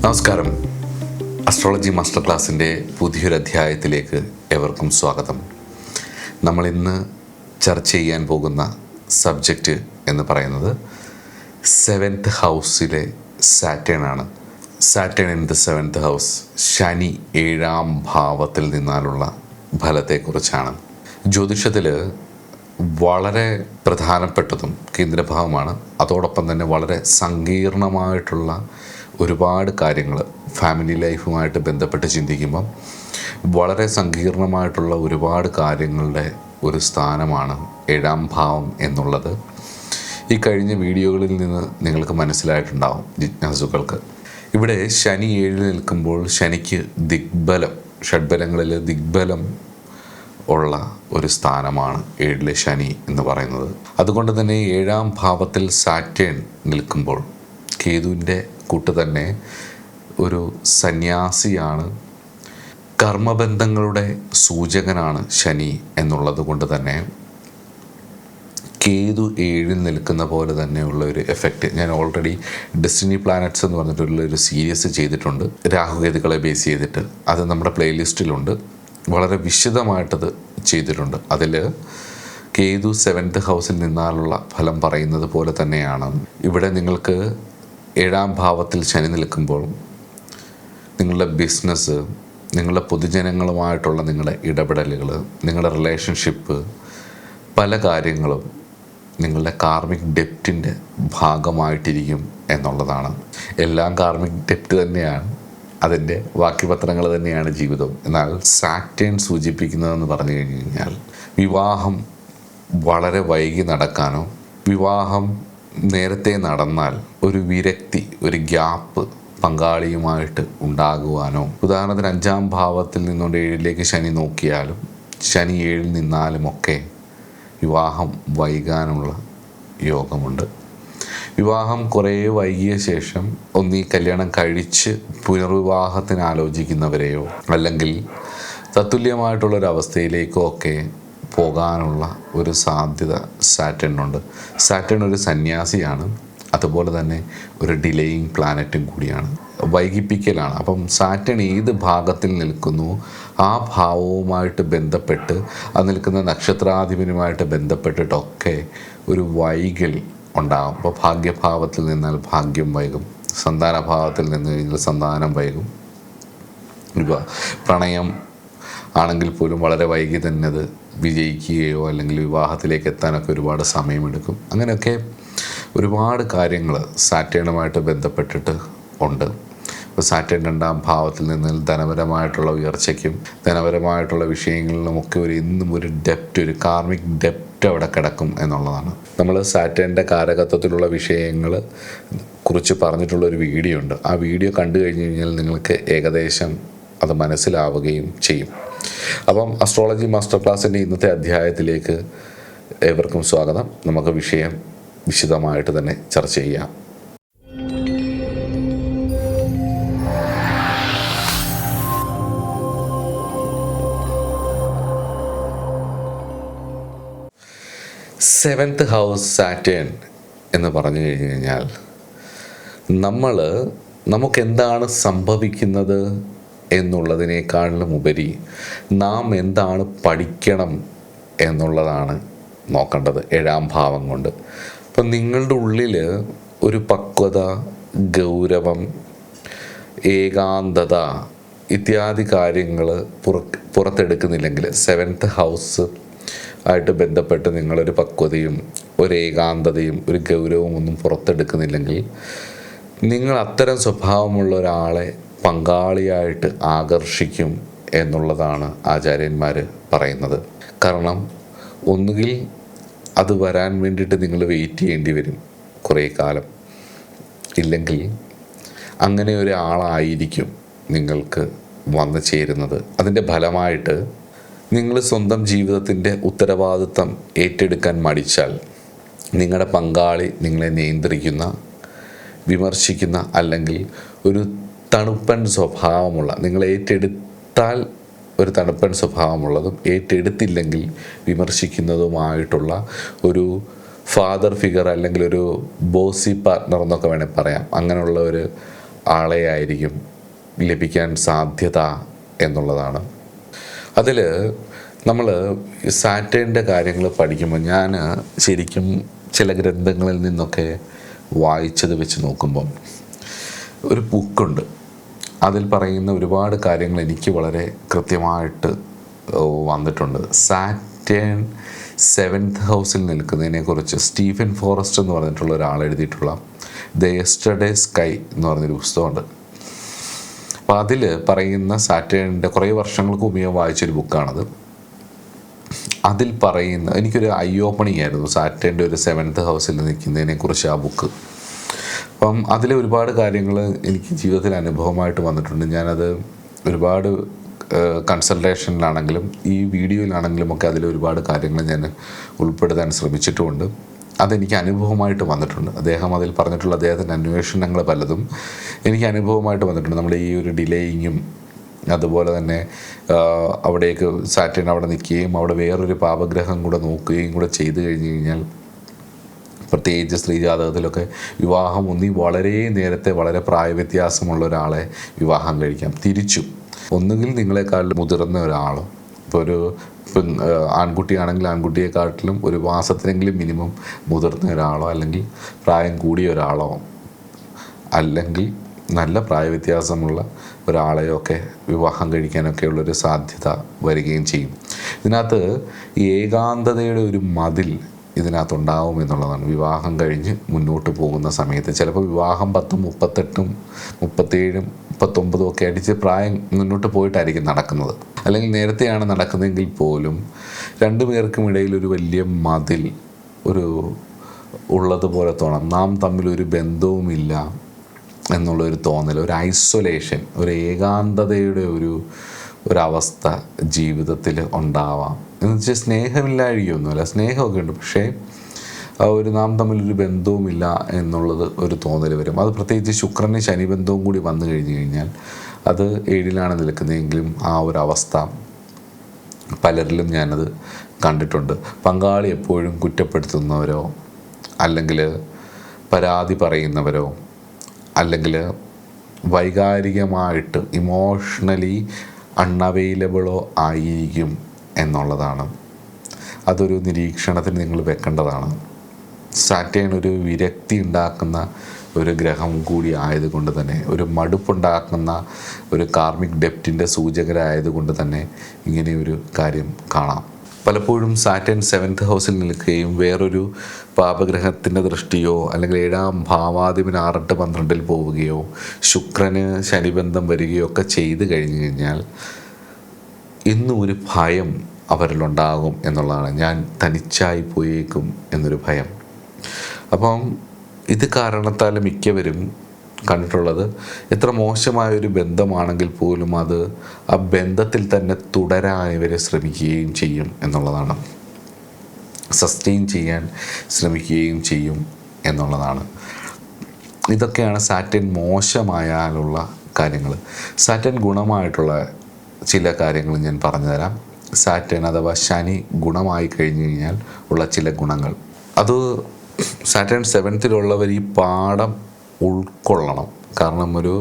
നമസ്കാരം. Astrology master ക്ലാസ്സിൻ്റെ പുതിയൊരു അധ്യായത്തിലേക്ക് ഏവർക്കും സ്വാഗതം. നമ്മൾ ഇന്ന് ചർച്ച ചെയ്യാൻ പോകുന്ന സബ്ജക്റ്റ് എന്ന് പറയുന്നത് 7th ഹൗസിലെ സാറ്റേൺ ആണ്. Saturn in the 7th house, ശനി 7ാം ഭാവത്തിൽ നിന്നാലുള്ള ഫലത്തെക്കുറിച്ചാണ്. ജ്യോതിഷത്തിൽ വളരെ പ്രധാനപ്പെട്ടതും കേന്ദ്രഭാവമാണ്. അതോടൊപ്പം തന്നെ വളരെ സങ്കീർണമായിട്ടുള്ള ഒരുപാട് കാര്യങ്ങൾ ഫാമിലി ലൈഫുമായിട്ട് ബന്ധപ്പെട്ട് ചിന്തിക്കുമ്പം വളരെ സങ്കീർണമായിട്ടുള്ള ഒരുപാട് കാര്യങ്ങളുടെ ഒരു സ്ഥാനമാണ് 7ാം ഭാവം എന്നുള്ളത് ഈ കഴിഞ്ഞ വീഡിയോകളിൽ നിന്ന് നിങ്ങൾക്ക് മനസ്സിലായിട്ടുണ്ടാവും ജിജ്ഞാസുക്കൾക്ക്. ഇവിടെ ശനി 7 നിൽക്കുമ്പോൾ ശനിക്ക് ദിഗ്ബലം, ഷഡ്ബലങ്ങളിൽ ദിഗ്ബലം ഉള്ള ഒരു സ്ഥാനമാണ് 7ലെ ശനി എന്ന് പറയുന്നത്. അതുകൊണ്ട് തന്നെ 7ാം ഭാവത്തിൽ സാറ്റേൺ നിൽക്കുമ്പോൾ കേതുവിൻ്റെ കൂട്ട് തന്നെ ഒരു സന്യാസിയാണ്, കർമ്മബന്ധങ്ങളുടെ സൂചകനാണ് ശനി എന്നുള്ളത് കൊണ്ട് തന്നെ കേതു 7 നിൽക്കുന്ന പോലെ തന്നെയുള്ള ഒരു എഫക്റ്റ് ഞാൻ ഓൾറെഡി ഡെസ്റ്റിനി പ്ലാനറ്റ്സ് എന്ന് പറഞ്ഞിട്ടുള്ള ഒരു സീരീസ് ചെയ്തിട്ടുണ്ട്, രാഹുകേതുക്കളെ ബേസ് ചെയ്തിട്ട്. അത് നമ്മുടെ പ്ലേലിസ്റ്റിലുണ്ട്, വളരെ വിശദമായിട്ടത് ചെയ്തിട്ടുണ്ട്. അതിൽ കേതു 7th ഹൗസിൽ നിന്നാലുള്ള ഫലം പറയുന്നത് പോലെ തന്നെയാണ് ഇവിടെ. നിങ്ങൾക്ക് 7ാം ഭാവത്തിൽ ശനി നിൽക്കുമ്പോൾ നിങ്ങളുടെ ബിസിനസ്, നിങ്ങളുടെ പൊതുജനങ്ങളുമായിട്ടുള്ള നിങ്ങളുടെ ഇടപെടലുകൾ, നിങ്ങളുടെ റിലേഷൻഷിപ്പ്, പല കാര്യങ്ങളും നിങ്ങളുടെ കാർമിക് ഡെപ്റ്റിൻ്റെ ഭാഗമായിട്ടിരിക്കും എന്നുള്ളതാണ്. എല്ലാം കാർമിക് ഡെപ്റ്റ് തന്നെയാണ്, അതിൻ്റെ ബാക്കിപത്രങ്ങൾ തന്നെയാണ് ജീവിതം. എന്നാൽ സാറ്റേൺ സൂചിപ്പിക്കുന്നതെന്ന് പറഞ്ഞു കഴിഞ്ഞാൽ വിവാഹം വളരെ വൈകി നടക്കാനോ, വിവാഹം നേരത്തെ നടന്നാൽ ഒരു വിരക്തി, ഒരു ഗ്യാപ്പ് പങ്കാളിയുമായിട്ട് ഉണ്ടാകുവാനോ, ഉദാഹരണത്തിന് 5ാം ഭാവത്തിൽ നിന്നുകൊണ്ട് 7ലേക്ക് ശനി നോക്കിയാലും ശനി 7 നിന്നാലുമൊക്കെ വിവാഹം വൈകാനുള്ള യോഗമുണ്ട്. വിവാഹം കുറേ വൈകിയ ശേഷം ഒന്നീ കല്യാണം കഴിച്ച് പുനർവിവാഹത്തിന് ആലോചിക്കുന്നവരെയോ അല്ലെങ്കിൽ തത്തുല്യമായിട്ടുള്ളൊരവസ്ഥയിലേക്കോ ഒക്കെ പോകാനുള്ള ഒരു സാധ്യത സാറ്റേണിനുണ്ട്. സാറ്റേൺ ഒരു സന്യാസിയാണ്, അതുപോലെ തന്നെ ഒരു ഡിലേയിങ് പ്ലാനറ്റും കൂടിയാണ്, വൈകിപ്പിക്കലാണ്. അപ്പം സാറ്റേൺ ഏത് ഭാഗത്തിൽ നിൽക്കുന്നു ആ ഭാവവുമായിട്ട് ബന്ധപ്പെട്ട്, അത് നിൽക്കുന്ന നക്ഷത്രാധിപനുമായിട്ട് ബന്ധപ്പെട്ടിട്ടൊക്കെ ഒരു വൈകൽ ഉണ്ടാകും. അപ്പോൾ ഭാഗ്യഭാവത്തിൽ നിന്നാൽ ഭാഗ്യം വൈകും, സന്താനഭാവത്തിൽ നിന്ന് കഴിഞ്ഞാൽ സന്താനം വൈകും. പ്രണയം ആണെങ്കിൽ പോലും വളരെ വൈകി തന്നെ അത് വിജയിക്കുകയോ അല്ലെങ്കിൽ വിവാഹത്തിലേക്ക് എത്താനൊക്കെ ഒരുപാട് സമയമെടുക്കും. അങ്ങനെയൊക്കെ ഒരുപാട് കാര്യങ്ങൾ സാറ്റേണുമായിട്ട് ബന്ധപ്പെട്ടിട്ട് ഉണ്ട്. ഇപ്പോൾ സാറ്റേൺ 2ാം ഭാവത്തിൽ നിന്ന് ധനപരമായിട്ടുള്ള ഉയർച്ചയ്ക്കും ധനപരമായിട്ടുള്ള വിഷയങ്ങളിലുമൊക്കെ എന്നും ഒരു ഡെപ്റ്റ്, ഒരു കാർമിക് ഡെപ്റ്റ് അവിടെ കിടക്കും എന്നുള്ളതാണ്. നമ്മൾ സാറ്റേണിൻ്റെ കാരകത്വത്തിലുള്ള വിഷയങ്ങൾ കുറിച്ച് പറഞ്ഞിട്ടുള്ളൊരു വീഡിയോ ഉണ്ട്. ആ വീഡിയോ കണ്ടു കഴിഞ്ഞ് കഴിഞ്ഞാൽ നിങ്ങൾക്ക് ഏകദേശം അത് മനസ്സിലാവുകയും ചെയ്യും. അപ്പം അസ്ട്രോളജി മാസ്റ്റർ ക്ലാസ്സിൻ്റെ ഇന്നത്തെ അധ്യായത്തിലേക്ക് ഏവർക്കും സ്വാഗതം. നമുക്ക് വിഷയം വിശദമായിട്ട് തന്നെ ചർച്ച ചെയ്യാം. സെവൻത്ത് ഹൗസ് സാറ്റേൺ എന്ന് പറഞ്ഞു കഴിഞ്ഞു കഴിഞ്ഞാൽ നമുക്കെന്താണ് സംഭവിക്കുന്നത് എന്നുള്ളതിനേക്കാളിലും ഉപരി നാം എന്താണ് പഠിക്കണം എന്നുള്ളതാണ് നോക്കേണ്ടത് 7ാം ഭാവം കൊണ്ട്. അപ്പം നിങ്ങളുടെ ഉള്ളിൽ ഒരു പക്വത, ഗൗരവം, ഏകാന്തത ഇത്യാദി കാര്യങ്ങൾ പുറത്തെടുക്കുന്നില്ലെങ്കിൽ, 7th ഹൗസ് ആയിട്ട് ബന്ധപ്പെട്ട് നിങ്ങളൊരു പക്വതയും ഒരു ഏകാന്തതയും ഒരു ഗൗരവവും ഒന്നും പുറത്തെടുക്കുന്നില്ലെങ്കിൽ നിങ്ങൾ അത്തരം സ്വഭാവമുള്ള ഒരാളെ പങ്കാളിയായിട്ട് ആകർഷിക്കും എന്നുള്ളതാണ് ആചാര്യന്മാർ പറയുന്നത്. കാരണം ഒന്നുകിൽ അത് വരാൻ വേണ്ടിയിട്ട് നിങ്ങൾ വെയിറ്റ് ചെയ്യേണ്ടി വരും കുറേ കാലം, ഇല്ലെങ്കിൽ അങ്ങനെ ഒരാളായിരിക്കും നിങ്ങൾക്ക് വന്നു ചേരുന്നത്. അതിൻ്റെ ഫലമായിട്ട് നിങ്ങൾ സ്വന്തം ജീവിതത്തിൻ്റെ ഉത്തരവാദിത്തം ഏറ്റെടുക്കാൻ മടിച്ചാൽ നിങ്ങളുടെ പങ്കാളി നിങ്ങളെ നിയന്ത്രിക്കുന്ന, വിമർശിക്കുന്ന അല്ലെങ്കിൽ ഒരു തണുപ്പൻ സ്വഭാവമുള്ള, നിങ്ങൾ ഏറ്റെടുത്താൽ ഒരു തണുപ്പൻ സ്വഭാവമുള്ളതും ഏറ്റെടുത്തില്ലെങ്കിൽ വിമർശിക്കുന്നതുമായിട്ടുള്ള ഒരു ഫാദർ ഫിഗർ അല്ലെങ്കിൽ ഒരു ബോസി പാർട്ട്ണർ എന്നൊക്കെ വേണേൽ പറയാം. അങ്ങനെയുള്ള ഒരു ആളെ ആയിരിക്കും ലഭിക്കാൻ സാധ്യത എന്നുള്ളതാണ്. അതിൽ നമ്മൾ സാറ്റേണിൻ്റെ കാര്യങ്ങൾ പഠിക്കുമ്പോൾ ഞാൻ ശരിക്കും ചില ഗ്രന്ഥങ്ങളിൽ നിന്നൊക്കെ വായിച്ചത് വെച്ച് നോക്കുമ്പം ഒരു ബുക്കുണ്ട്, അതിൽ പറയുന്ന ഒരുപാട് കാര്യങ്ങൾ എനിക്ക് വളരെ കൃത്യമായിട്ട് വന്നിട്ടുണ്ട്. സാറ്റേൺ 7th ഹൗസിൽ നിൽക്കുന്നതിനെക്കുറിച്ച് സ്റ്റീഫൻ ഫോറസ്റ്റ് എന്ന് പറഞ്ഞിട്ടുള്ള ഒരാൾ എഴുതിയിട്ടുള്ള ദ യെസ്റ്റർഡേ സ്കൈ എന്ന് പറഞ്ഞൊരു പുസ്തകമുണ്ട്. അപ്പോൾ അതിൽ പറയുന്ന സാറ്റേണിൻ്റെ കുറേ വർഷങ്ങൾക്ക് മുമ്പ് ഞാൻ വായിച്ചൊരു ബുക്കാണത്. അതിൽ പറയുന്ന എനിക്കൊരു ഐ ഓപ്പണിംഗ് ആയിരുന്നു സാറ്റേണിൻ്റെ ഒരു 7th ഹൗസിൽ നിൽക്കുന്നതിനെക്കുറിച്ച് ആ ബുക്ക്. അപ്പം അതിലെ ഒരുപാട് കാര്യങ്ങൾ എനിക്ക് ജീവിതത്തിൽ അനുഭവമായിട്ട് വന്നിട്ടുണ്ട്. ഞാനത് ഒരുപാട് കൺസൾട്ടേഷനിലാണെങ്കിലും ഈ വീഡിയോയിലാണെങ്കിലും ഒക്കെ അതിൽ ഒരുപാട് കാര്യങ്ങൾ ഞാൻ ഉൾപ്പെടുത്താൻ ശ്രമിച്ചിട്ടുമുണ്ട്. അതെനിക്ക് അനുഭവമായിട്ട് വന്നിട്ടുണ്ട്. അദ്ദേഹം അതിൽ പറഞ്ഞിട്ടുള്ള അദ്ദേഹത്തിൻ്റെ അന്വേഷണങ്ങൾ പലതും എനിക്ക് അനുഭവമായിട്ട് വന്നിട്ടുണ്ട്. നമ്മുടെ ഈ ഒരു ഡിലേയിങ്ങും അതുപോലെ തന്നെ അവിടേക്ക് സാറ്റേൺ അവിടെ നിൽക്കുകയും അവിടെ വേറൊരു പാപഗ്രഹം കൂടെ നോക്കുകയും കൂടെ ചെയ്തു കഴിഞ്ഞ് കഴിഞ്ഞാൽ, പ്രത്യേകിച്ച് സ്ത്രീ ജാതകത്തിലൊക്കെ വിവാഹം വളരെ നേരത്തെ വളരെ പ്രായവ്യത്യാസമുള്ള ഒരാളെ വിവാഹം കഴിക്കാം. തിരിച്ചും ഒന്നുകിൽ നിങ്ങളെക്കാൾ മുതിർന്ന ഒരാളോ, ഇപ്പോൾ ഒരു ആൺകുട്ടിയാണെങ്കിൽ ആൺകുട്ടിയെക്കാട്ടിലും ഒരു മാസത്തിനെങ്കിലും മിനിമം മുതിർന്ന ഒരാളോ, അല്ലെങ്കിൽ പ്രായം കൂടിയ ഒരാളോ, അല്ലെങ്കിൽ നല്ല പ്രായവ്യത്യാസമുള്ള ഒരാളെയോ ഒക്കെ വിവാഹം കഴിക്കാനൊക്കെ ഉള്ളൊരു സാധ്യത വരികയും ചെയ്യും. ഇതിനകത്ത് ഈ ഏകാന്തതയുടെ ഒരു മതിൽ ഇതിനകത്തുണ്ടാവും എന്നുള്ളതാണ്. വിവാഹം കഴിഞ്ഞ് മുന്നോട്ട് പോകുന്ന സമയത്ത് ചിലപ്പോൾ വിവാഹം 10, 38, 37, 39 ഒക്കെ അടിച്ച് പ്രായം മുന്നോട്ട് പോയിട്ടായിരിക്കും നടക്കുന്നത്. അല്ലെങ്കിൽ നേരത്തെയാണ് നടക്കുന്നതെങ്കിൽ പോലും രണ്ടു പേർക്കും ഇടയിൽ ഒരു വലിയ മതിൽ ഉള്ളതുപോലെ തോന്നാം. നാം തമ്മിലൊരു ബന്ധവുമില്ല എന്നുള്ളൊരു തോന്നൽ, ഒരു ഐസൊലേഷൻ, ഒരു ഏകാന്തതയുടെ ഒരവസ്ഥ ജീവിതത്തിൽ ഉണ്ടാവാം. എന്ന് വെച്ചാൽ സ്നേഹമില്ലാഴികയൊന്നുമല്ല, സ്നേഹമൊക്കെ ഉണ്ട്, പക്ഷേ നാം തമ്മിലൊരു ബന്ധവുമില്ല എന്നുള്ളത് ഒരു തോന്നൽ വരും. അത് പ്രത്യേകിച്ച് ശുക്രന് ശനി ബന്ധവും കൂടി വന്നു കഴിഞ്ഞു കഴിഞ്ഞാൽ, അത് 7ലാണ് നിൽക്കുന്നതെങ്കിലും ആ ഒരവസ്ഥ പലരിലും ഞാനത് കണ്ടിട്ടുണ്ട്. പങ്കാളി എപ്പോഴും കുറ്റപ്പെടുത്തുന്നവരോ, അല്ലെങ്കിൽ പരാതി പറയുന്നവരോ, അല്ലെങ്കിൽ വൈകാരികമായിട്ട് ഇമോഷണലി അൺഅവൈലബിളോ ആയിരിക്കും എന്നുള്ളതാണ്. അതൊരു നിരീക്ഷണത്തിന് നിങ്ങൾ വെക്കേണ്ടതാണ്. സാറ്റേൺ ഒരു വിരക്തി ഉണ്ടാക്കുന്ന ഒരു ഗ്രഹം കൂടി ആയതുകൊണ്ട് തന്നെ, ഒരു മടുപ്പുണ്ടാക്കുന്ന ഒരു കാർമിക് ഡെപ്റ്റിൻ്റെ സൂചകരായതുകൊണ്ട് തന്നെ ഇങ്ങനെയൊരു കാര്യം കാണാം. പലപ്പോഴും സാറ്റേൺ 7th ഹൗസിൽ നിൽക്കുകയും വേറൊരു പാപഗ്രഹത്തിൻ്റെ ദൃഷ്ടിയോ, അല്ലെങ്കിൽ 7ാം ഭാവാധിപൻ 6, 8, 12 പോവുകയോ, ശുക്രന് ശനിബന്ധം വരികയോ ഒക്കെ ചെയ്തു കഴിഞ്ഞു കഴിഞ്ഞാൽ ഇന്നും ഒരു ഭയം അവരിലുണ്ടാകും എന്നുള്ളതാണ്. ഞാൻ തനിച്ചായി പോയേക്കും എന്നൊരു ഭയം. അപ്പം ഇത് കാരണത്താൽ മിക്കവരും കണ്ടിട്ടുള്ളത്, എത്ര മോശമായൊരു ബന്ധമാണെങ്കിൽ പോലും ആ ബന്ധത്തിൽ തന്നെ തുടരാൻ ഇവർ ശ്രമിക്കുകയും ചെയ്യും എന്നുള്ളതാണ്. സസ്റ്റെയിൻ ചെയ്യാൻ ശ്രമിക്കുകയും ചെയ്യും എന്നുള്ളതാണ്. ഇതൊക്കെയാണ് സാറ്റേൺ മോശമായാലുള്ള കാര്യങ്ങൾ. സാറ്റേൺ ഗുണമായിട്ടുള്ള ചില കാര്യങ്ങൾ ഞാൻ പറഞ്ഞു തരാം. സാറ്റേൺ അഥവാ ശനി ഗുണമായി കഴിഞ്ഞു കഴിഞ്ഞാൽ ഉള്ള ചില ഗുണങ്ങൾ. അത് സാറ്റേൺ 7th ഈ പാഠം ഉൾക്കൊള്ളണം. കാരണം ഒരു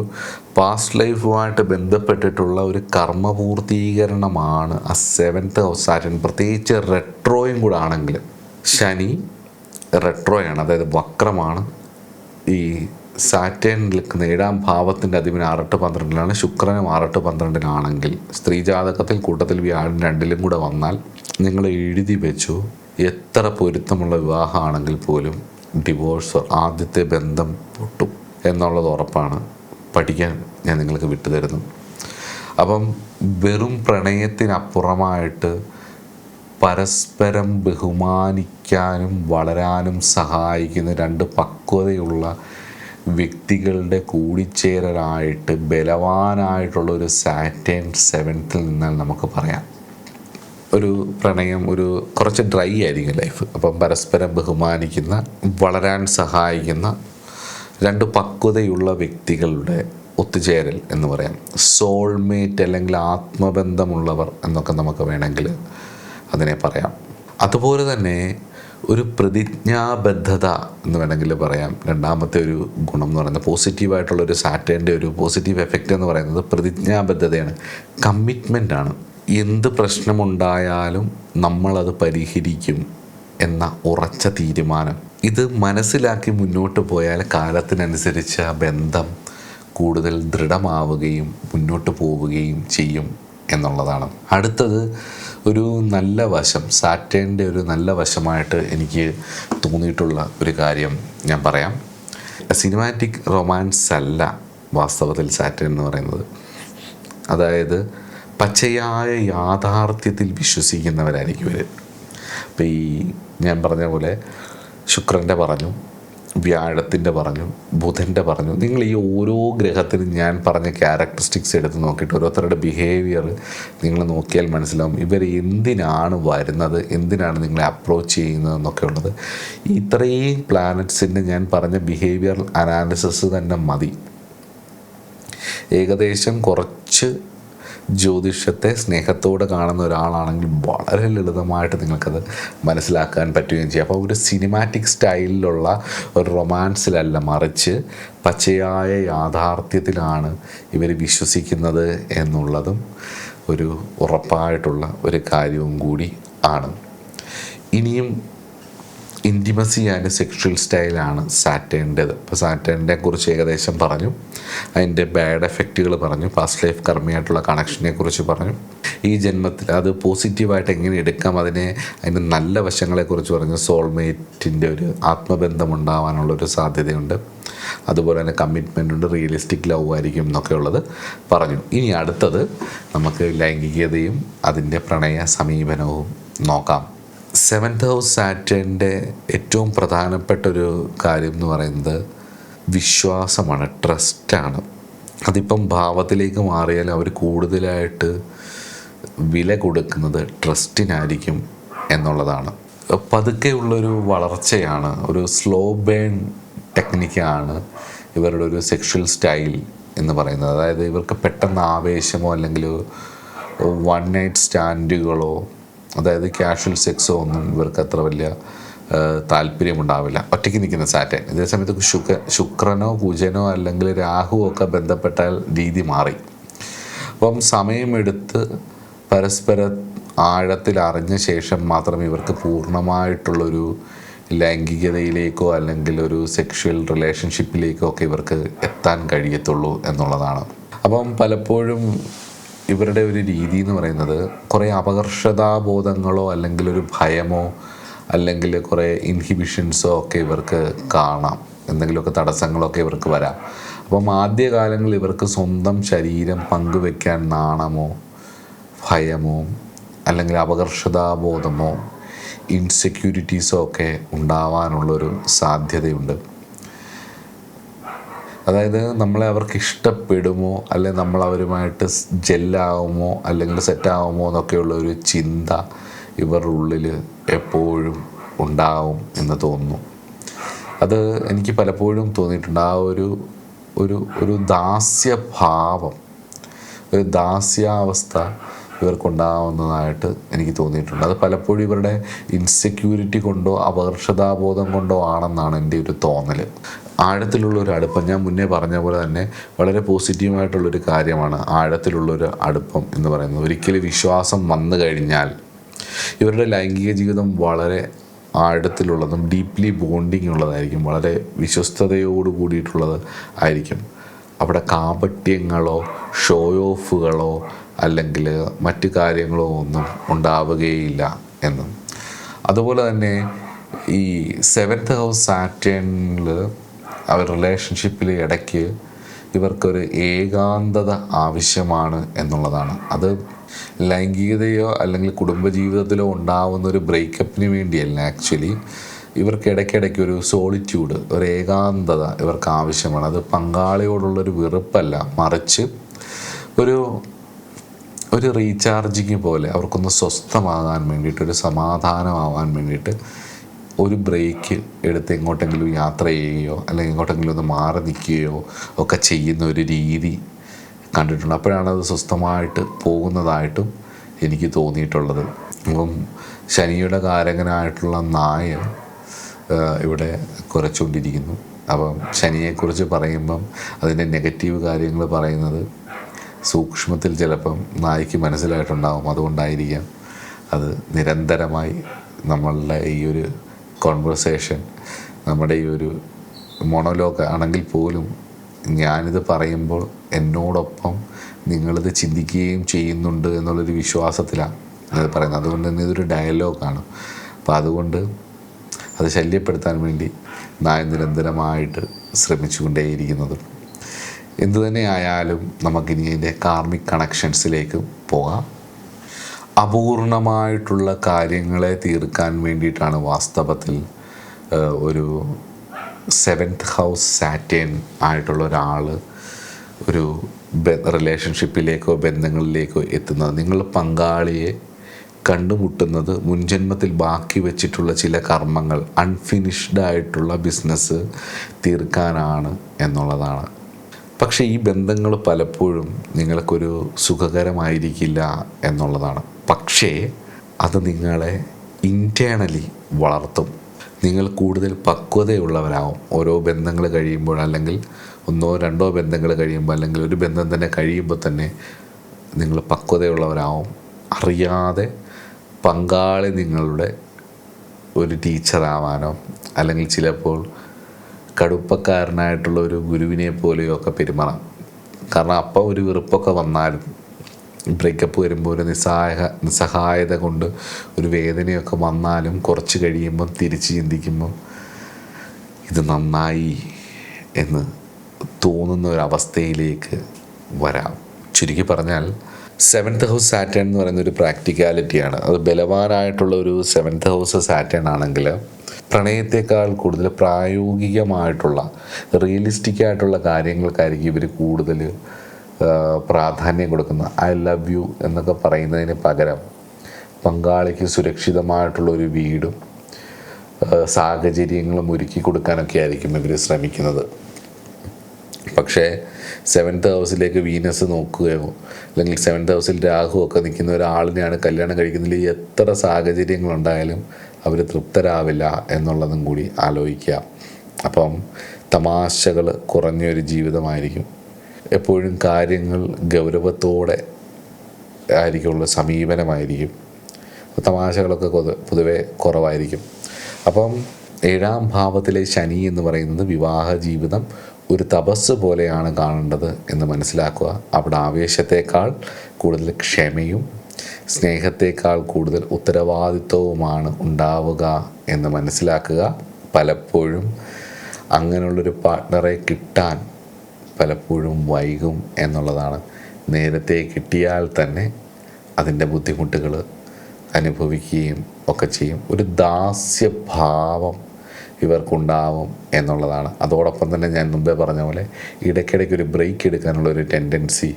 പാസ്റ്റ് ലൈഫുമായിട്ട് ബന്ധപ്പെട്ടിട്ടുള്ള ഒരു കർമ്മപൂർത്തീകരണമാണ് ആ 7th ഹൗസ് സാറ്റേൺ. പ്രത്യേകിച്ച് റെട്രോയും കൂടെ ആണെങ്കിൽ, ശനി റെട്രോയാണ്, അതായത് വക്രമാണ്. ഈ സാറ്റേൺ നിൽക്കുന്ന 7ാം ഭാവത്തിൻ്റെ അധിപൻ 6, 8, 12 ശുക്രനും 6, 8, 12 സ്ത്രീ ജാതകത്തിൽ കൂട്ടത്തിൽ വ്യാഴം 2ലും കൂടെ വന്നാൽ നിങ്ങൾ എഴുതി വെച്ചു, എത്ര പൊരുത്തമുള്ള വിവാഹമാണെങ്കിൽ പോലും ഡിവോഴ്സ്, ആദ്യത്തെ ബന്ധം പൊട്ടും എന്നുള്ളത് ഉറപ്പാണ്. പഠിക്കാൻ ഞാൻ നിങ്ങൾക്ക് വിട്ടുതരുന്നു. അപ്പം വെറും പ്രണയത്തിനപ്പുറമായിട്ട് പരസ്പരം ബഹുമാനിക്കാനും വളരാനും സഹായിക്കുന്ന 2 പക്വതയുള്ള വ്യക്തികളുടെ കൂടിച്ചേരലായിട്ട് ബലവാനായിട്ടുള്ളൊരു സാറ്റേൺ 7th നിന്നാൽ നമുക്ക് പറയാം. ഒരു പ്രണയം കുറച്ച് ഡ്രൈ ആയിരിക്കും ലൈഫ്. അപ്പം പരസ്പരം ബഹുമാനിക്കുന്ന, വളരാൻ സഹായിക്കുന്ന 2 പക്വതയുള്ള വ്യക്തികളുടെ ഒത്തുചേരൽ എന്ന് പറയാം. സോൾമേറ്റ് അല്ലെങ്കിൽ ആത്മബന്ധമുള്ളവർ എന്നൊക്കെ നമുക്ക് വേണമെങ്കിൽ അതിനെ പറയാം. അതുപോലെ തന്നെ ഒരു പ്രതിജ്ഞാബദ്ധത എന്ന് വേണമെങ്കിൽ പറയാം. രണ്ടാമത്തെ ഒരു ഗുണം എന്ന് പറയുന്നത് പോസിറ്റീവായിട്ടുള്ളൊരു സാറ്റേണിൻ്റെ ഒരു പോസിറ്റീവ് എഫക്റ്റ് എന്ന് പറയുന്നത് പ്രതിജ്ഞാബദ്ധതയാണ്, കമ്മിറ്റ്മെൻ്റാണ്. എന്ത് പ്രശ്നമുണ്ടായാലും നമ്മളത് പരിഹരിക്കും എന്ന ഉറച്ച തീരുമാനം. ഇത് മനസ്സിലാക്കി മുന്നോട്ട് പോയാൽ കാലത്തിനനുസരിച്ച് ആ ബന്ധം കൂടുതൽ ദൃഢമാവുകയും മുന്നോട്ട് പോവുകയും ചെയ്യും എന്നുള്ളതാണ്. അടുത്തത് ഒരു നല്ല വശം, സാറ്റേണിൻ്റെ ഒരു നല്ല വശമായിട്ട് എനിക്ക് തോന്നിയിട്ടുള്ള ഒരു കാര്യം ഞാൻ പറയാം. സിനിമാറ്റിക് റൊമാൻസ് അല്ല വാസ്തവത്തിൽ സാറ്റേൺ എന്ന് പറയുന്നത്. അതായത് പച്ചയായ യാഥാർത്ഥ്യത്തിൽ വിശ്വസിക്കുന്നവരായിരിക്കും ഇവർ. അപ്പോൾ ഈ ഞാൻ പറഞ്ഞ പോലെ ശുക്രൻ്റെ പറഞ്ഞു, വ്യാഴത്തിൻ്റെ പറഞ്ഞു, ബുധൻ്റെ പറഞ്ഞു. നിങ്ങൾ ഈ ഓരോ ഗ്രഹത്തിനും ഞാൻ പറഞ്ഞ ക്യാരക്ടറിസ്റ്റിക്സ് എടുത്ത് നോക്കിയിട്ട് ഓരോരുത്തരുടെ ബിഹേവിയർ നിങ്ങൾ നോക്കിയാൽ മനസ്സിലാവും ഇവർ എന്തിനാണ് വരുന്നത്, എന്തിനാണ് നിങ്ങളെ അപ്രോച്ച് ചെയ്യുന്നത് എന്നൊക്കെ ഉള്ളത്. ഇത്രയും പ്ലാനറ്റ്സിൻ്റെ ഞാൻ പറഞ്ഞ ബിഹേവിയർ അനാലിസിസ് തന്നെ മതി. ഏകദേശം കുറച്ച് ജ്യോതിഷത്തെ സ്നേഹത്തോടെ കാണുന്ന ഒരാളാണെങ്കിൽ വളരെ ലളിതമായിട്ട് നിങ്ങൾക്കത് മനസ്സിലാക്കാൻ പറ്റുകയും ചെയ്യും. അപ്പോൾ ഒരു സിനിമാറ്റിക് സ്റ്റൈലിലുള്ള ഒരു റൊമാൻസിലല്ല, മറിച്ച് പച്ചയായ യാഥാർത്ഥ്യത്തിലാണ് ഇവർ വിശ്വസിക്കുന്നത് എന്നുള്ളതും ഒരു ഉറപ്പായിട്ടുള്ള ഒരു കാര്യവും കൂടി ആണ്. ഇനിയും ഇൻറ്റിമസി ആൻഡ് സെക്ഷൽ സ്റ്റൈലാണ് സാറ്റേണിൻ്റെത്. ഇപ്പോൾ സാറ്റേണിനെ കുറിച്ച് ഏകദേശം പറഞ്ഞു, അതിൻ്റെ ബാഡ് എഫക്റ്റുകൾ പറഞ്ഞു, പാസ്റ്റ് ലൈഫ് കർമ്മയായിട്ടുള്ള കണക്ഷനെ കുറിച്ച് പറഞ്ഞു, ഈ ജന്മത്തിൽ അത് പോസിറ്റീവായിട്ട് എങ്ങനെ എടുക്കാം, അതിൻ്റെ നല്ല വശങ്ങളെക്കുറിച്ച് പറഞ്ഞു. സോൾമേറ്റിൻ്റെ ഒരു ആത്മബന്ധം ഉണ്ടാവാനുള്ളൊരു സാധ്യതയുണ്ട്, അതുപോലെ തന്നെ കമ്മിറ്റ്മെൻ്റ് ഉണ്ട്, റിയലിസ്റ്റിക് ലവ് ആയിരിക്കും എന്നൊക്കെ ഉള്ളത് പറഞ്ഞു. ഇനി അടുത്തത് നമുക്ക് ലൈംഗികതയും അതിൻ്റെ പ്രണയ സമീപനവും നോക്കാം. 7th ഹൗസ് സാറ്റേണിൻ്റെ ഏറ്റവും പ്രധാനപ്പെട്ടൊരു കാര്യം എന്ന് പറയുന്നത് വിശ്വാസമാണ്, ട്രസ്റ്റാണ്. അതിപ്പം ഭാവത്തിലേക്ക് മാറിയാൽ അവർ കൂടുതലായിട്ട് വില കൊടുക്കുന്നത് ട്രസ്റ്റിനായിരിക്കും എന്നുള്ളതാണ്. പതുക്കെയുള്ളൊരു വളർച്ചയാണ്, ഒരു സ്ലോ ബേൺ ടെക്നിക്കാണ് ഇവരുടെ ഒരു സെക്ഷൽ സ്റ്റൈൽ എന്ന് പറയുന്നത്. അതായത് ഇവർക്ക് പെട്ടെന്ന് ആവേശമോ അല്ലെങ്കിൽ വൺ നൈറ്റ് സ്റ്റാൻഡുകളോ, അതായത് കാഷ്വൽ സെക്സോ ഒന്നും ഇവർക്ക് അത്ര വലിയ താല്പര്യമുണ്ടാവില്ല ഒറ്റയ്ക്ക് നിൽക്കുന്ന സാറ്റേൺ. ഇതേ സമയത്ത് ശുക്രനോ കുജനോ അല്ലെങ്കിൽ രാഹുവോ ഒക്കെ ബന്ധപ്പെട്ടാൽ രീതി മാറി. അപ്പം സമയമെടുത്ത് പരസ്പരം ആഴത്തിൽ അറിഞ്ഞ ശേഷം മാത്രം ഇവർക്ക് പൂർണ്ണമായിട്ടുള്ളൊരു ലൈംഗികതയിലേക്കോ അല്ലെങ്കിൽ ഒരു സെക്ഷൽ റിലേഷൻഷിപ്പിലേക്കോ ഒക്കെ ഇവർക്ക് എത്താൻ കഴിയത്തുള്ളൂ എന്നുള്ളതാണ്. അപ്പം പലപ്പോഴും ഇവരുടെ ഒരു രീതി എന്ന് പറയുന്നത് കുറേ അപകർഷതാബോധങ്ങളോ അല്ലെങ്കിൽ ഒരു ഭയമോ അല്ലെങ്കിൽ കുറേ ഇൻഹിബിഷൻസോ ഒക്കെ ഇവർക്ക് കാണാം, എന്തെങ്കിലുമൊക്കെ തടസ്സങ്ങളൊക്കെ ഇവർക്ക് വരാം. അപ്പം ആദ്യകാലങ്ങളിൽ ഇവർക്ക് സ്വന്തം ശരീരം പങ്കുവെക്കാൻ നാണമോ ഭയമോ അല്ലെങ്കിൽ അപകർഷതാബോധമോ ഇൻസെക്യൂരിറ്റീസോ ഒക്കെ ഉണ്ടാവാനുള്ളൊരു സാധ്യതയുണ്ട്. അതായത് നമ്മളെ അവർക്ക് ഇഷ്ടപ്പെടുമോ അല്ലെങ്കിൽ നമ്മളവരുമായിട്ട് ജെല്ലാവുമോ അല്ലെങ്കിൽ സെറ്റാവുമോ എന്നൊക്കെയുള്ള ഒരു ചിന്ത ഇവരുടെ ഉള്ളിൽ എപ്പോഴും ഉണ്ടാവും എന്ന് തോന്നുന്നു. അത് എനിക്ക് പലപ്പോഴും തോന്നിയിട്ടുണ്ട്. ആ ഒരു ദാസ്യഭാവം, ഒരു ദാസ്യാവസ്ഥ ഇവർക്കുണ്ടാവുന്നതായിട്ട് എനിക്ക് തോന്നിയിട്ടുണ്ട്. അത് പലപ്പോഴും ഇവരുടെ ഇൻസെക്യൂരിറ്റി കൊണ്ടോ അപകർഷതാബോധം കൊണ്ടോ ആണെന്നാണ് എൻ്റെ ഒരു തോന്നൽ. ആഴത്തിലുള്ളൊരു അടുപ്പം, ഞാൻ മുന്നേ പറഞ്ഞ പോലെ തന്നെ വളരെ പോസിറ്റീവായിട്ടുള്ളൊരു കാര്യമാണ് ആഴത്തിലുള്ളൊരു അടുപ്പം എന്ന് പറയുന്നത്. ഒരിക്കലും വിശ്വാസം വന്നു കഴിഞ്ഞാൽ ഇവരുടെ ലൈംഗിക ജീവിതം വളരെ ആഴത്തിലുള്ളതും ഡീപ്ലി ബോണ്ടിങ് ഉള്ളതായിരിക്കും, വളരെ വിശ്വസ്തയോട് കൂടിയിട്ടുള്ളത് ആയിരിക്കും. അവിടെ കാപട്യങ്ങളോ ഷോ ഓഫുകളോ അല്ലെങ്കിൽ മറ്റു കാര്യങ്ങളോ ഒന്നും ഉണ്ടാവുകയില്ല എന്നും. അതുപോലെ തന്നെ ഈ 7th ഹൗസ് സാറ്റേണിൽ അവർ റിലേഷൻഷിപ്പിൽ ഇടയ്ക്ക് ഇവർക്കൊരു ഏകാന്തത ആവശ്യമാണ് എന്നുള്ളതാണ്. അത് ലൈംഗികതയോ അല്ലെങ്കിൽ കുടുംബജീവിതത്തിലോ ഉണ്ടാവുന്ന ഒരു ബ്രേക്കപ്പിന് വേണ്ടിയല്ല. ആക്ച്വലി ഇവർക്ക് ഇടയ്ക്കിടയ്ക്ക് ഒരു സോളിറ്റ്യൂഡ്, ഒരു ഏകാന്തത ഇവർക്ക് ആവശ്യമാണ്. അത് പങ്കാളിയോടുള്ളൊരു വെറുപ്പല്ല, മറിച്ച് ഒരു റീചാർജിങ് പോലെ അവർക്കൊന്ന് സ്വസ്ഥമാകാൻ വേണ്ടിയിട്ട്, ഒരു സമാധാനമാവാൻ വേണ്ടിയിട്ട് ഒരു ബ്രേക്ക് എടുത്ത് എങ്ങോട്ടെങ്കിലും യാത്ര ചെയ്യുകയോ അല്ലെങ്കിൽ എങ്ങോട്ടെങ്കിലും ഒന്ന് മാറി നിൽക്കുകയോ ഒക്കെ ചെയ്യുന്ന ഒരു രീതി കണ്ടിട്ടുണ്ട്. അപ്പോഴാണ് അത് സ്വസ്ഥമായിട്ട് പോകുന്നതായിട്ടും എനിക്ക് തോന്നിയിട്ടുള്ളത്. അപ്പം ശനിയുടെ കാരകനായിട്ടുള്ള നായൻ ഇവിടെ കുരച്ചുകൊണ്ടിരിക്കുന്നു. അപ്പം ശനിയെക്കുറിച്ച് പറയുമ്പം അതിൻ്റെ നെഗറ്റീവ് കാര്യങ്ങൾ പറയുന്നത് സൂക്ഷ്മത്തിൽ ചിലപ്പം നായ്ക്ക് മനസ്സിലായിട്ടുണ്ടാകും. അതുകൊണ്ടായിരിക്കാം അത് നിരന്തരമായി നമ്മളുടെ ഈ ഒരു കോൺവെർസേഷൻ, നമ്മുടെ ഈ ഒരു മോണോലോഗ് ആണെങ്കിൽ പോലും ഞാനിത് പറയുമ്പോൾ എന്നോടൊപ്പം നിങ്ങളിത് ചിന്തിക്കുകയും ചെയ്യുന്നുണ്ട് എന്നുള്ളൊരു വിശ്വാസത്തിലാണ് അത് പറയുന്നത്. അതുകൊണ്ട് തന്നെ ഇതൊരു ഡയലോഗാണ്. അപ്പോൾ അതുകൊണ്ട് അത് ശല്യപ്പെടുത്താൻ വേണ്ടി നായ നിരന്തരമായിട്ട് ശ്രമിച്ചുകൊണ്ടേയിരിക്കുന്നത്. എന്തുതന്നെ ആയാലും നമുക്കിനി അതിൻ്റെ കാർമിക് കണക്ഷൻസിലേക്ക് പോകാം. അപൂർണമായിട്ടുള്ള കാര്യങ്ങളെ തീർക്കാൻ വേണ്ടിയിട്ടാണ് വാസ്തവത്തിൽ ഒരു 7th ഹൗസ് സാറ്റേൺ ആയിട്ടുള്ള ഒരാൾ ഒരു റിലേഷൻഷിപ്പിലേക്കോ ബന്ധങ്ങളിലേക്കോ എത്തുന്നത്. നിങ്ങൾ പങ്കാളിയെ കണ്ടുമുട്ടുന്നത് മുൻജന്മത്തിൽ ബാക്കി വെച്ചിട്ടുള്ള ചില കർമ്മങ്ങൾ, അൺഫിനിഷ്ഡ് ആയിട്ടുള്ള ബിസിനസ് തീർക്കാനാണ് എന്നുള്ളതാണ്. പക്ഷേ ഈ ബന്ധങ്ങൾ പലപ്പോഴും നിങ്ങൾക്കൊരു സുഖകരമായിരിക്കില്ല എന്നുള്ളതാണ്. പക്ഷേ അത് നിങ്ങളെ ഇൻറ്റേർണലി വളർത്തും. നിങ്ങൾ കൂടുതൽ പക്വതയുള്ളവരാവും ഓരോ ബന്ധങ്ങൾ കഴിയുമ്പോൾ, അല്ലെങ്കിൽ 1-2 ബന്ധങ്ങൾ കഴിയുമ്പോൾ, അല്ലെങ്കിൽ ഒരു ബന്ധം തന്നെ കഴിയുമ്പോൾ തന്നെ നിങ്ങൾ പക്വതയുള്ളവരാവും. അറിയാതെ പങ്കാളി നിങ്ങളുടെ ഒരു ടീച്ചറാവാനോ, അല്ലെങ്കിൽ ചിലപ്പോൾ കടുപ്പക്കാരനായിട്ടുള്ള ഒരു ഗുരുവിനെ പോലെയോ ഒക്കെ പെരുമാറാം. കാരണം അപ്പം ഒരു വെറുപ്പൊക്കെ വന്നാലും, ബ്രേക്കപ്പ് വരുമ്പോൾ ഒരു നിസ്സഹായത കൊണ്ട് ഒരു വേദനയൊക്കെ വന്നാലും കുറച്ച് കഴിയുമ്പം തിരിച്ച് ചിന്തിക്കുമ്പം ഇത് നന്നായി എന്ന് തോന്നുന്ന ഒരവസ്ഥയിലേക്ക് വരാം. ചുരുക്കി പറഞ്ഞാൽ 7th ഹൗസ് സാറ്റേൺ എന്ന് പറയുന്ന ഒരു പ്രാക്ടിക്കാലിറ്റിയാണ്. അത് ബലവാനായിട്ടുള്ള ഒരു 7th ഹൗസ് സാറ്റേൺ ആണെങ്കിൽ പ്രണയത്തെക്കാൾ കൂടുതൽ പ്രായോഗികമായിട്ടുള്ള റിയലിസ്റ്റിക് ആയിട്ടുള്ള കാര്യങ്ങൾക്കായിരിക്കും ഇവർ കൂടുതൽ പ്രാധാന്യം കൊടുക്കുന്നത്. ഐ ലവ് യു എന്നൊക്കെ പറയുന്നതിന് പകരം പങ്കാളിക്ക് സുരക്ഷിതമായിട്ടുള്ള ഒരു വീടും സാഹചര്യങ്ങളും ഒരുക്കി കൊടുക്കാനൊക്കെ ആയിരിക്കും ഇവർ ശ്രമിക്കുന്നത്. പക്ഷേ 7th ഹൗസിലേക്ക് വീനസ് നോക്കുകയോ, അല്ലെങ്കിൽ 7th ഹൗസിൽ രാഹു ഒക്കെ നിൽക്കുന്ന ഒരാളിനെയാണ് കല്യാണം കഴിക്കുന്നതിൽ എത്ര സാഹചര്യങ്ങളുണ്ടായാലും അവർ തൃപ്തരാവില്ല എന്നുള്ളതും കൂടി ആലോചിക്കുക. അപ്പം തമാശകൾ കുറഞ്ഞൊരു ജീവിതമായിരിക്കും. എപ്പോഴും കാര്യങ്ങൾ ഗൗരവത്തോടെ ആയിരിക്കുള്ള സമീപനമായിരിക്കും. തമാശകളൊക്കെ പൊതുവെ കുറവായിരിക്കും. അപ്പം 7ാം ഭാവത്തിലെ ശനി എന്ന് പറയുന്നത് വിവാഹ ജീവിതം ഒരു തപസ് പോലെയാണ് കാണേണ്ടത് എന്ന് മനസ്സിലാക്കുക. അവിടെ ആവേശത്തേക്കാൾ കൂടുതൽ ക്ഷമയും സ്നേഹത്തേക്കാൾ കൂടുതൽ ഉത്തരവാദിത്വവുമാണ് ഉണ്ടാവുക എന്ന് മനസ്സിലാക്കുക. പലപ്പോഴും അങ്ങനെയുള്ളൊരു പാർട്ട്ണറെ കിട്ടാൻ പലപ്പോഴും വൈകും എന്നുള്ളതാണ്. നേരത്തെ കിട്ടിയാൽ തന്നെ അതിൻ്റെ ബുദ്ധിമുട്ടുകൾ അനുഭവിക്കുകയും ഒക്കെ ചെയ്യും. ഒരു ദാസ്യഭാവം ഇവർക്കുണ്ടാവും എന്നുള്ളതാണ്. അതോടൊപ്പം തന്നെ ഞാൻ മുമ്പേ പറഞ്ഞ പോലെ ഇടയ്ക്കിടയ്ക്ക് ഒരു ബ്രേക്ക് എടുക്കാനുള്ളൊരു ടെൻഡൻസി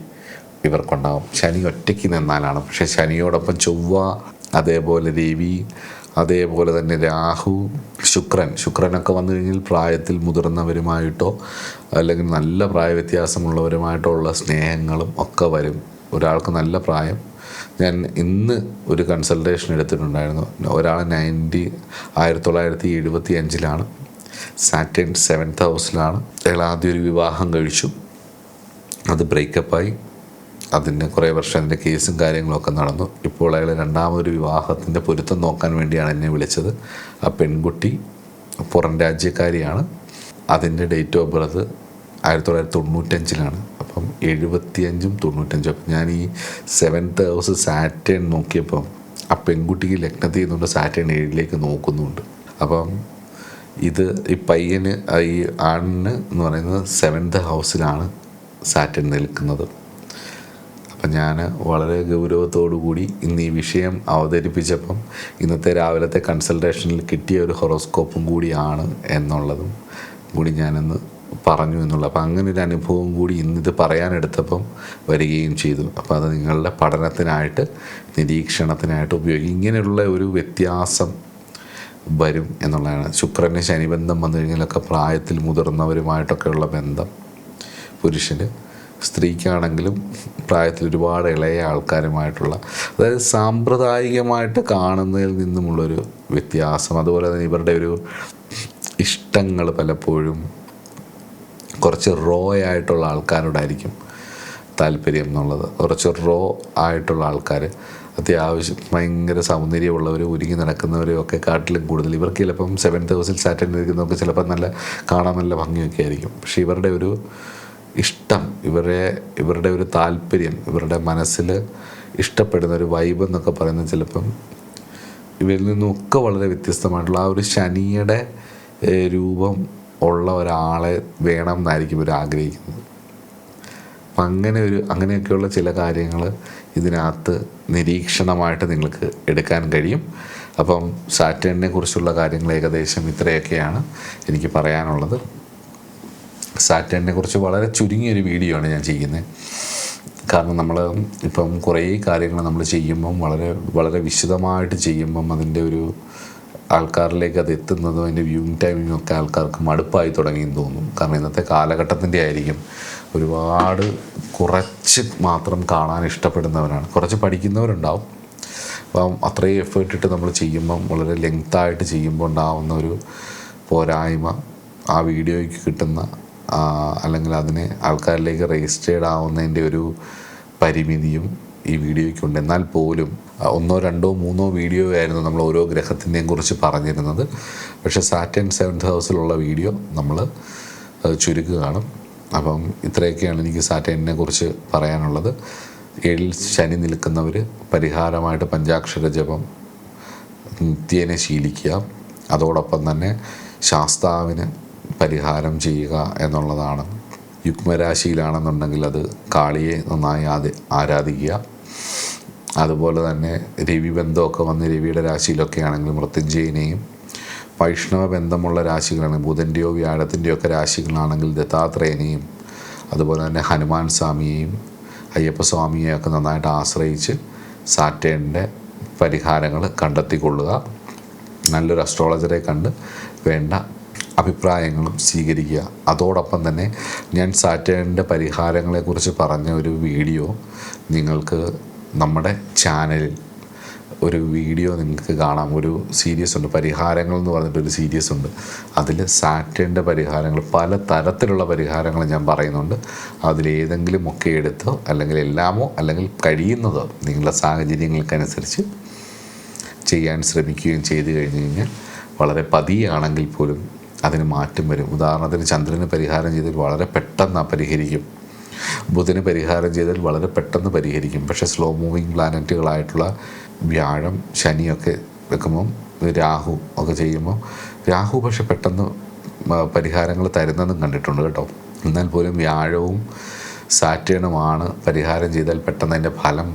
ഇവർക്കുണ്ടാവും. ശനി ഒറ്റയ്ക്ക് നിന്നാലാണ്. പക്ഷേ ശനിയോടൊപ്പം ചൊവ്വ, അതേപോലെ രവി, അതേപോലെ തന്നെ രാഹു, ശുക്രനൊക്കെ വന്നു കഴിഞ്ഞാൽ പ്രായത്തിൽ മുതിർന്നവരുമായിട്ടോ അല്ലെങ്കിൽ നല്ല പ്രായ വ്യത്യാസമുള്ളവരുമായിട്ടോ ഉള്ള സ്നേഹങ്ങളും ഒക്കെ വരും. ഒരാൾക്ക് നല്ല പ്രായം, ഞാൻ ഇന്ന് ഒരു കൺസൾട്ടേഷൻ എടുത്തിട്ടുണ്ടായിരുന്നു. ഒരാൾ 1975 സാറ്റേൺ 7th ഹൗസിലാണ്. അയാൾ ആദ്യം ഒരു വിവാഹം കഴിച്ചു, അത് ബ്രേക്കപ്പായി. അതിന് കുറേ വർഷം അതിൻ്റെ കേസും കാര്യങ്ങളൊക്കെ നടന്നു. ഇപ്പോൾ അയാൾ രണ്ടാമതൊരു വിവാഹത്തിൻ്റെ പൊരുത്തം നോക്കാൻ വേണ്ടിയാണ് എന്നെ വിളിച്ചത്. ആ പെൺകുട്ടി പുറം രാജ്യക്കാരിയാണ്. അതിൻ്റെ ഡേറ്റ് ഓഫ് ബർത്ത് 1995. അപ്പം 75ഉം 95ഉം. അപ്പം ഞാൻ ഈ 7th ഹൗസ് സാറ്റേൺ നോക്കിയപ്പം ആ പെൺകുട്ടിക്ക് ലഗ്നത്തിൽ നിന്നുകൊണ്ട് സാറ്റേൺ 7ലേക്ക് നോക്കുന്നുണ്ട്. അപ്പം ഇത് ഈ പയ്യന്, ഈ ആണിന് എന്ന് പറയുന്നത് 7th ഹൗസിലാണ് സാറ്റേൺ നിൽക്കുന്നത്. അപ്പം ഞാൻ വളരെ ഗൗരവത്തോടു കൂടി ഇന്ന് ഈ വിഷയം അവതരിപ്പിച്ചപ്പം ഇന്നത്തെ രാവിലത്തെ കൺസൾട്ടേഷനിൽ കിട്ടിയ ഒരു ഹൊറോസ്കോപ്പും കൂടിയാണ് എന്നുള്ളതും കൂടി ഞാനിന്ന് പറഞ്ഞു എന്നുള്ളത്. അപ്പം അങ്ങനെ ഒരു അനുഭവം കൂടി ഇന്നിത് പറയാനെടുത്തപ്പം വരികയും ചെയ്തു. അപ്പോൾ അത് നിങ്ങളുടെ പഠനത്തിനായിട്ട്, നിരീക്ഷണത്തിനായിട്ട് ഉപയോഗിക്കും. ഇങ്ങനെയുള്ള ഒരു വ്യത്യാസം വരും എന്നുള്ളതാണ്. ശുക്രന് ശനിബന്ധം വന്നു കഴിഞ്ഞാലൊക്കെ പ്രായത്തിൽ മുതിർന്നവരുമായിട്ടൊക്കെയുള്ള ബന്ധം പുരുഷന് സ്ത്രീക്കാണെങ്കിലും പ്രായത്തിൽ ഒരുപാട് ഇളയ ആൾക്കാരുമായിട്ടുള്ള, അതായത് സാമ്പ്രദായികമായിട്ട് കാണുന്നതിൽ നിന്നുമുള്ളൊരു വ്യത്യാസം. അതുപോലെ തന്നെ ഇവരുടെ ഒരു ഇഷ്ടങ്ങൾ പലപ്പോഴും കുറച്ച് റോ ആയിട്ടുള്ള ആൾക്കാരോടായിരിക്കും താല്പര്യം എന്നുള്ളത്. കുറച്ച് റോ ആയിട്ടുള്ള ആൾക്കാർ, അത്യാവശ്യം ഭയങ്കര സൗന്ദര്യമുള്ളവർ, ഒരുങ്ങി നടക്കുന്നവരും ഒക്കെ കാട്ടിലും കൂടുതൽ ഇവർക്ക് ചിലപ്പം 7th ഹൗസിൽ സാറ്റർൻ ഇരിക്കുന്നവർക്ക് ചിലപ്പം കാണാൻ നല്ല ഭംഗിയൊക്കെ ആയിരിക്കും. പക്ഷേ ഇവരുടെ ഒരു ഇഷ്ടം, ഇവരുടെ ഒരു താല്പര്യം, ഇവരുടെ മനസ്സിൽ ഇഷ്ടപ്പെടുന്ന ഒരു വൈബ് എന്നൊക്കെ പറയുന്നത് ചിലപ്പം ഇവരിൽ നിന്നൊക്കെ വളരെ വ്യത്യസ്തമായിട്ടുള്ള ആ ഒരു ശനിയുടെ രൂപം ഉള്ള ഒരാളെ വേണം എന്നായിരിക്കും ഇവർ ആഗ്രഹിക്കുന്നത്. അപ്പം അങ്ങനെയൊക്കെയുള്ള ചില കാര്യങ്ങൾ ഇതിനകത്ത് നിരീക്ഷണമായിട്ട് നിങ്ങൾക്ക് എടുക്കാൻ കഴിയും. അപ്പം സാറ്റേണിനെ കുറിച്ചുള്ള കാര്യങ്ങൾ ഏകദേശം ഇത്രയൊക്കെയാണ് എനിക്ക് പറയാനുള്ളത്. സാറ്റേണിനെ കുറിച്ച് വളരെ ചുരുങ്ങിയൊരു വീഡിയോ ആണ് ഞാൻ ചെയ്യുന്നത്. കാരണം നമ്മൾ ഇപ്പം കുറേ കാര്യങ്ങൾ നമ്മൾ ചെയ്യുമ്പം വളരെ വിശദമായിട്ട് ചെയ്യുമ്പം അതിൻ്റെ ഒരു ആൾക്കാരിലേക്ക് അത് എത്തുന്നതും അതിൻ്റെ വ്യൂയിങ് ടൈമിങ്ങും ഒക്കെ ആൾക്കാർക്ക് മടുപ്പായി തുടങ്ങിയെന്ന് തോന്നും. കാരണം ഇന്നത്തെ കാലഘട്ടത്തിൻ്റെ ആയിരിക്കും. ഒരുപാട് കുറച്ച് മാത്രം കാണാൻ ഇഷ്ടപ്പെടുന്നവരാണ്, കുറച്ച് പഠിക്കുന്നവരുണ്ടാവും. അപ്പം അത്രയും എഫേർട്ട് ഇട്ട് നമ്മൾ ചെയ്യുമ്പം വളരെ ലെങ്തായിട്ട് ചെയ്യുമ്പോൾ ഉണ്ടാകുന്ന ഒരു പോരായ്മ ആ വീഡിയോയ്ക്ക് കിട്ടുന്ന അല്ലെങ്കിൽ അതിനെ ആൾക്കാരിലേക്ക് രജിസ്റ്റേർഡ് ആവുന്നതിൻ്റെ ഒരു പരിമിതിയും ഈ വീഡിയോയ്ക്കുണ്ട്. എന്നാൽ പോലും 1, 2, 3 വീഡിയോ ആയിരുന്നു നമ്മൾ ഓരോ ഗ്രഹത്തിൻ്റെയും കുറിച്ച് പറഞ്ഞിരുന്നത്. പക്ഷേ സാറ്റേൺ 7th ഹൗസിലുള്ള വീഡിയോ നമ്മൾ ചുരുക്കുകയാണ്. അപ്പം ഇത്രയൊക്കെയാണ് എനിക്ക് സാറ്റേണിനെ കുറിച്ച് പറയാനുള്ളത്. 7ൽ ശനി നിൽക്കുന്നവർ പരിഹാരമായിട്ട് പഞ്ചാക്ഷര ജപം നിത്യേന ശീലിക്കുക. അതോടൊപ്പം തന്നെ ശാസ്താവിന് പരിഹാരം ചെയ്യുക എന്നുള്ളതാണ്. യുഗ്മരാശിയിലാണെന്നുണ്ടെങ്കിൽ അത് കാളിയെ നന്നായി ആരാധിക്കുക. അതുപോലെ തന്നെ രവി ബന്ധമൊക്കെ വന്ന് രവിയുടെ രാശിയിലൊക്കെ ആണെങ്കിൽ മൃത്യുഞ്ജയനെയും, വൈഷ്ണവ ബന്ധമുള്ള രാശികളാണെങ്കിൽ ബുധൻ്റെയോ വ്യാഴത്തിൻ്റെയോ ഒക്കെ രാശികളാണെങ്കിൽ ദത്താത്രേയനെയും, അതുപോലെ തന്നെ ഹനുമാൻ സ്വാമിയെയും അയ്യപ്പസ്വാമിയെയും ഒക്കെ നന്നായിട്ട് ആശ്രയിച്ച് സാറ്റേണിൻ്റെ പരിഹാരങ്ങൾ കണ്ടെത്തിക്കൊള്ളുക. നല്ലൊരു അസ്ട്രോളജറെ കണ്ട് വേണ്ട അഭിപ്രായങ്ങളും സ്വീകരിക്കുക. അതോടൊപ്പം തന്നെ ഞാൻ സാറ്റേണിൻ്റെ പരിഹാരങ്ങളെക്കുറിച്ച് പറഞ്ഞ ഒരു വീഡിയോ നിങ്ങൾക്ക് നമ്മുടെ ചാനലിൽ ഒരു വീഡിയോ നിങ്ങൾക്ക് കാണാം. ഒരു സീരീസ് ഉണ്ട്, പരിഹാരങ്ങൾ എന്ന് പറഞ്ഞിട്ടൊരു സീരീസ് ഉണ്ട്. അതിൽ സാറ്റേണിൻ്റെ പരിഹാരങ്ങൾ, പല തരത്തിലുള്ള പരിഹാരങ്ങൾ ഞാൻ പറയുന്നുണ്ട്. അതിലേതെങ്കിലും ഒക്കെ എടുത്തോ അല്ലെങ്കിൽ എല്ലാമോ അല്ലെങ്കിൽ കഴിയുന്നതോ നിങ്ങളുടെ സാഹചര്യങ്ങൾക്കനുസരിച്ച് ചെയ്യാൻ ശ്രമിക്കുകയും ചെയ്തു കഴിഞ്ഞ് കഴിഞ്ഞാൽ വളരെ പതിയാണെങ്കിൽ പോലും അതിന് മാറ്റം വരും. ഉദാഹരണത്തിന് ചന്ദ്രന് പരിഹാരം ചെയ്താൽ വളരെ പെട്ടെന്ന് പരിഹരിക്കും. ബുധന് പരിഹാരം ചെയ്താൽ വളരെ പെട്ടെന്ന് പരിഹരിക്കും. പക്ഷേ സ്ലോ മൂവിങ് പ്ലാനറ്റുകളായിട്ടുള്ള വ്യാഴം, ശനിയൊക്കെ വെക്കുമ്പം, രാഹു ഒക്കെ ചെയ്യുമ്പോൾ രാഹു പക്ഷെ പെട്ടെന്ന് പരിഹാരങ്ങൾ തരുന്നതും കണ്ടിട്ടുണ്ട് കേട്ടോ. എന്നാൽ പോലും വ്യാഴവും സാറ്റേണുമാണ് പരിഹാരം ചെയ്താൽ പെട്ടെന്ന് അതിൻ്റെ ഫലം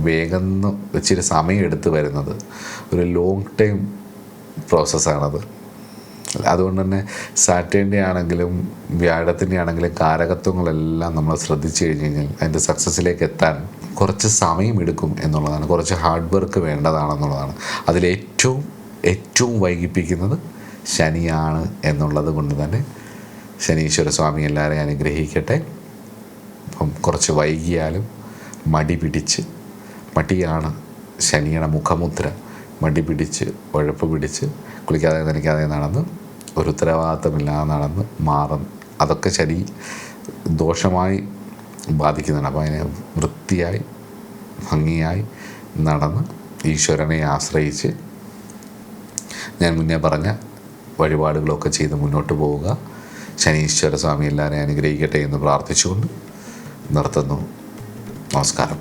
വേഗം ഇച്ചിരി സമയമെടുത്ത് വരുന്നത്. ഒരു ലോങ് ടൈം പ്രോസസ്സാണത്. അതുകൊണ്ട് തന്നെ സാറ്റേണിൻ്റെ ആണെങ്കിലും വ്യാഴത്തിൻ്റെ ആണെങ്കിലും കാരകത്വങ്ങളെല്ലാം നമ്മൾ ശ്രദ്ധിച്ചു കഴിഞ്ഞ് കഴിഞ്ഞാൽ അതിൻ്റെ സക്സസ്സിലേക്ക് എത്താൻ കുറച്ച് സമയമെടുക്കും എന്നുള്ളതാണ്. കുറച്ച് ഹാർഡ് വർക്ക് വേണ്ടതാണെന്നുള്ളതാണ്. അതിലേറ്റവും വൈകിപ്പിക്കുന്നത് ശനിയാണ് എന്നുള്ളത് കൊണ്ട് തന്നെ ശനീശ്വര സ്വാമി എല്ലാവരെയും അനുഗ്രഹിക്കട്ടെ. അപ്പം കുറച്ച് വൈകിയാലും മടിയാണ് ശനിയുടെ മുഖമുദ്ര. മടി പിടിച്ച് ഉഴപ്പ് പിടിച്ച് കുളിക്കാതെ നനയ്ക്കാതെ നടന്ന് ഒരു ഉത്തരവാദിത്തമില്ലാതെ നടന്ന് മാറും. അതൊക്കെ ശനി ദോഷമായി ബാധിക്കുന്നതാണ്. അപ്പോൾ അതിനെ വൃത്തിയായി ഭംഗിയായി നടന്ന് ഈശ്വരനെ ആശ്രയിച്ച് ഞാൻ മുന്നേ പറഞ്ഞ വഴിപാടുകളൊക്കെ ചെയ്ത് മുന്നോട്ട് പോവുക. ശനീശ്വര സ്വാമി എല്ലാവരെയും അനുഗ്രഹിക്കട്ടെ എന്ന് പ്രാർത്ഥിച്ചുകൊണ്ട് നിർത്തുന്നു. നമസ്കാരം.